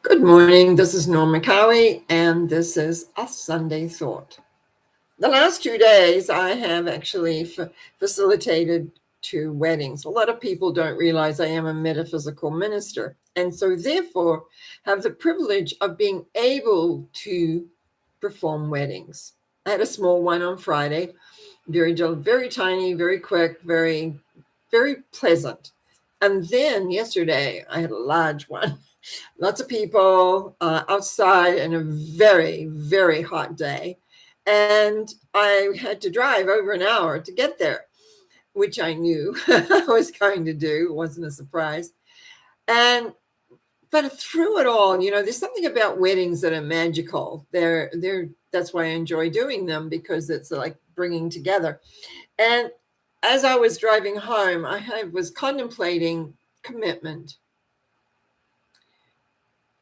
Good morning. This is Norma Cowie, and this is a Sunday Thought. The last 2 days, I have actually facilitated two weddings. A lot of people don't realize I am a metaphysical minister, and so therefore have the privilege of being able to perform weddings. I had a small one on Friday, very tiny, very quick, very pleasant. And then yesterday, I had a large one. Lots of people outside in a very hot day. And I had to drive over an hour to get there, which I knew I was going to do. It wasn't a surprise. And but through it all, there's something about weddings that are magical. That's why I enjoy doing them, because it's like bringing together. And as I was driving home, I was contemplating commitment.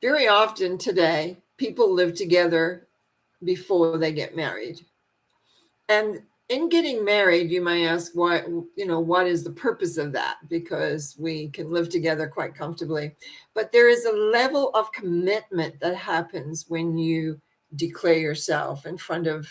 Very often today, people live together before they get married. And in getting married, you may ask, what is the purpose of that? Because we can live together quite comfortably. But there is a level of commitment that happens when you declare yourself in front of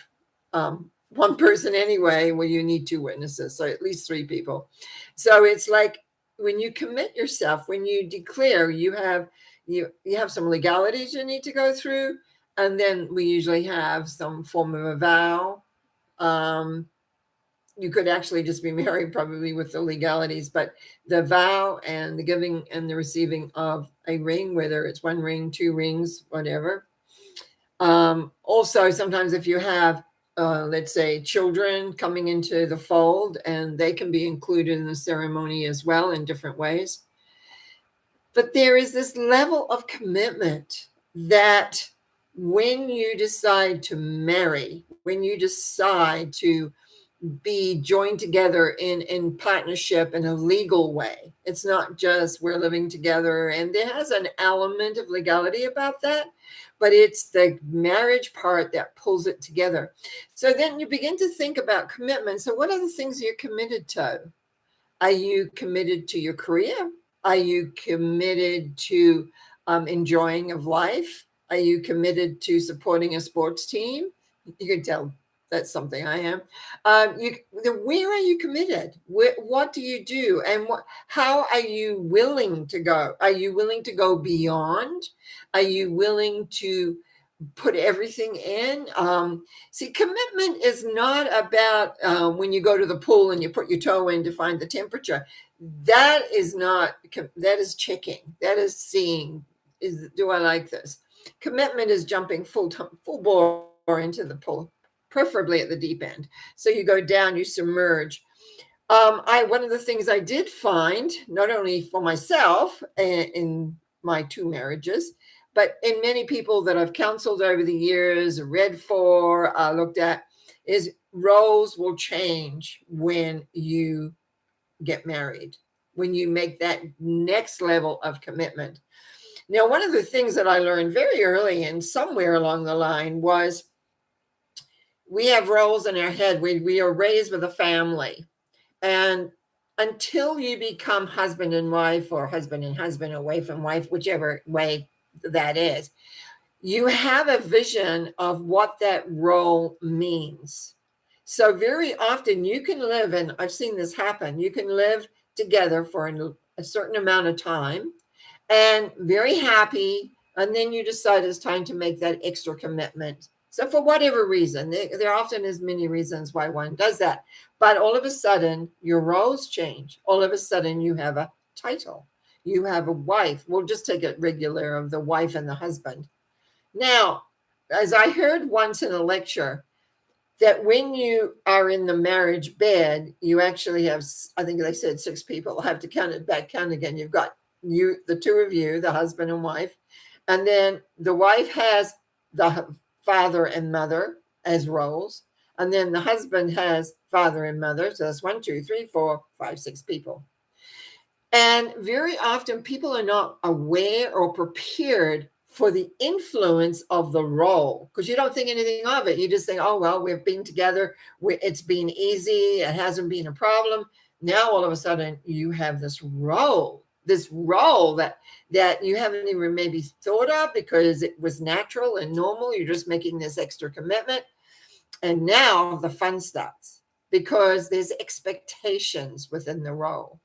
one person anyway, where you need two witnesses, so at least three people. So it's like when you commit yourself, when you declare, you have some legalities you need to go through, and then we usually have some form of a vow. um, you could actually just be married probably with the legalities, but the vow and the giving and the receiving of a ring, whether it's one ring, two rings, whatever. Also, sometimes if you have, let's say, children coming into the fold, and they can be included in the ceremony as well in different ways. But there is this level of commitment that when you decide to marry, when you decide to be joined together in partnership in a legal way, it's not just we're living together, and there has an element of legality about that, but it's the marriage part that pulls it together. So then you begin to think about commitment. So what are the things you're committed to? Are you committed to your career? Are you committed to enjoying of life? Are you committed to supporting a sports team? You can tell that's something I am. Where are you committed? What do you do? And how are you willing to go? Are you willing to go beyond? Are you willing to put everything in? See, commitment is not about when you go to the pool and you put your toe in to find the temperature. That is not, that is checking. That is seeing, do I like this? Commitment is jumping full bore into the pool, preferably at the deep end. So you go down, you submerge. One of the things I did find, not only for myself in my two marriages, but in many people that I've counseled over the years, read for, looked at, is roles will change when you get married, when you make that next level of commitment. Now, one of the things that I learned very early and somewhere along the line was we have roles in our head. We are raised with a family. And until you become husband and wife, or husband and husband, or wife and wife, whichever way that is, you have a vision of what that role means. So very often you can live, and I've seen this happen, you can live together for a certain amount of time and very happy, and then you decide it's time to make that extra commitment. So for whatever reason, there often is many reasons why one does that. But all of a sudden, your roles change. All of a sudden, you have a title. You have a wife. We'll just take it regular of the wife and the husband. Now, as I heard once in a lecture, that when you are in the marriage bed, you actually have, I think they said 6 people. I have to count it back, count again. You've got you, the two of you, the husband and wife. And then the wife has the father and mother as roles. And then the husband has father and mother. So that's 1, 2, 3, 4, 5, 6 people. And very often people are not aware or prepared for the influence of the role, because you don't think anything of it. You just think, oh, well, we've been together. It's been easy. It hasn't been a problem. Now, all of a sudden, you have this role this role that you haven't even maybe thought of because it was natural and normal. You're just making this extra commitment. And now the fun starts because there's expectations within the role.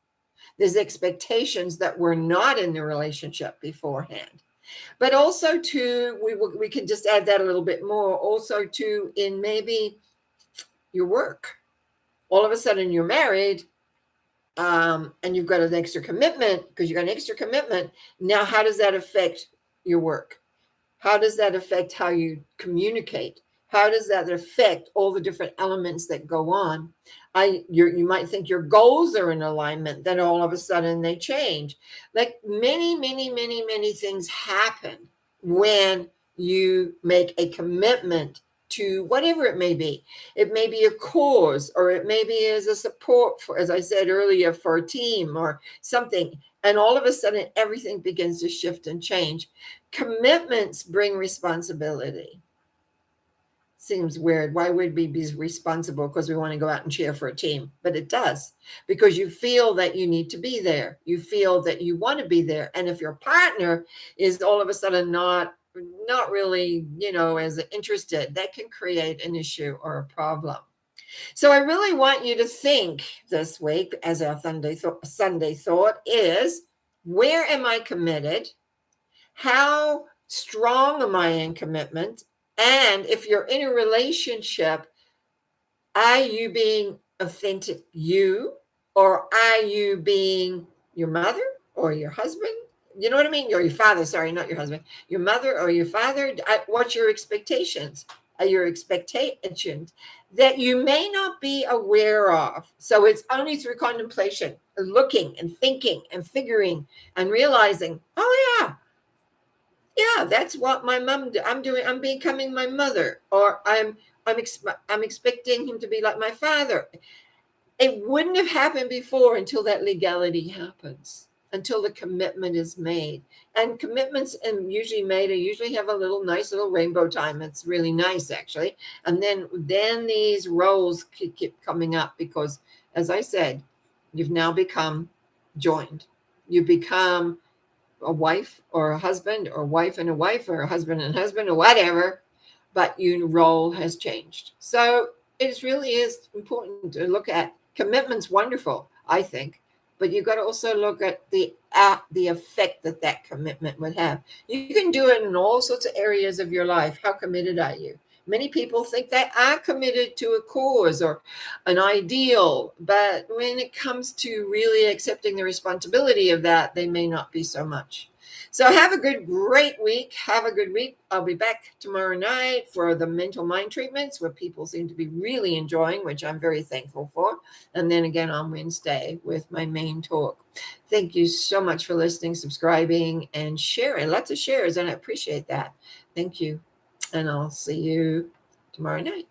There's expectations that were not in the relationship beforehand. But also too, we can just add that a little bit more. Also too, in maybe your work. All of a sudden you're married, and you've got an extra commitment because you got an extra commitment. Now, how does that affect your work? How does that affect how you communicate? How does that affect all the different elements that go on? You might think your goals are in alignment, then all of a sudden they change. Like many things happen when you make a commitment to whatever it may be. It may be a cause, or it may be as a support for, as I said earlier, for a team or something. And all of a sudden, everything begins to shift and change. Commitments bring responsibility. Seems weird. Why would we be responsible because we want to go out and cheer for a team? But it does, because you feel that you need to be there. You feel that you want to be there. And if your partner is all of a sudden not really, as interested, that can create an issue or a problem. So I really want you to think this week, as our Sunday thought is, where am I committed? How strong am I in commitment? And if you're in a relationship, are you being authentic you, or are you being your mother or your husband? You know what I mean? Or your father, sorry, not your husband. Your mother or your father. What's your expectations? Are your expectations that you may not be aware of? So it's only through contemplation, looking and thinking and figuring and realizing, oh yeah, that's what my mom I'm doing. I'm becoming my mother, or I'm expecting him to be like my father. It wouldn't have happened before until that legality happens, until the commitment is made. And commitments usually have a nice little rainbow time. It's really nice, actually. And then these roles keep coming up because, as I said, you've now become joined. You become a wife or a husband, or wife and a wife, or a husband and husband, or whatever, but your role has changed. So it really is important to look at commitment's wonderful, I think, but you've got to also look at the effect that commitment would have. You can do it in all sorts of areas of your life. How committed are you? Many people think they are committed to a cause or an ideal, but when it comes to really accepting the responsibility of that, they may not be so much. So have a great week. Have a good week. I'll be back tomorrow night for the mental mind treatments, where people seem to be really enjoying, which I'm very thankful for. And then again on Wednesday with my main talk. Thank you so much for listening, subscribing, and sharing. Lots of shares, and I appreciate that. Thank you. And I'll see you tomorrow night.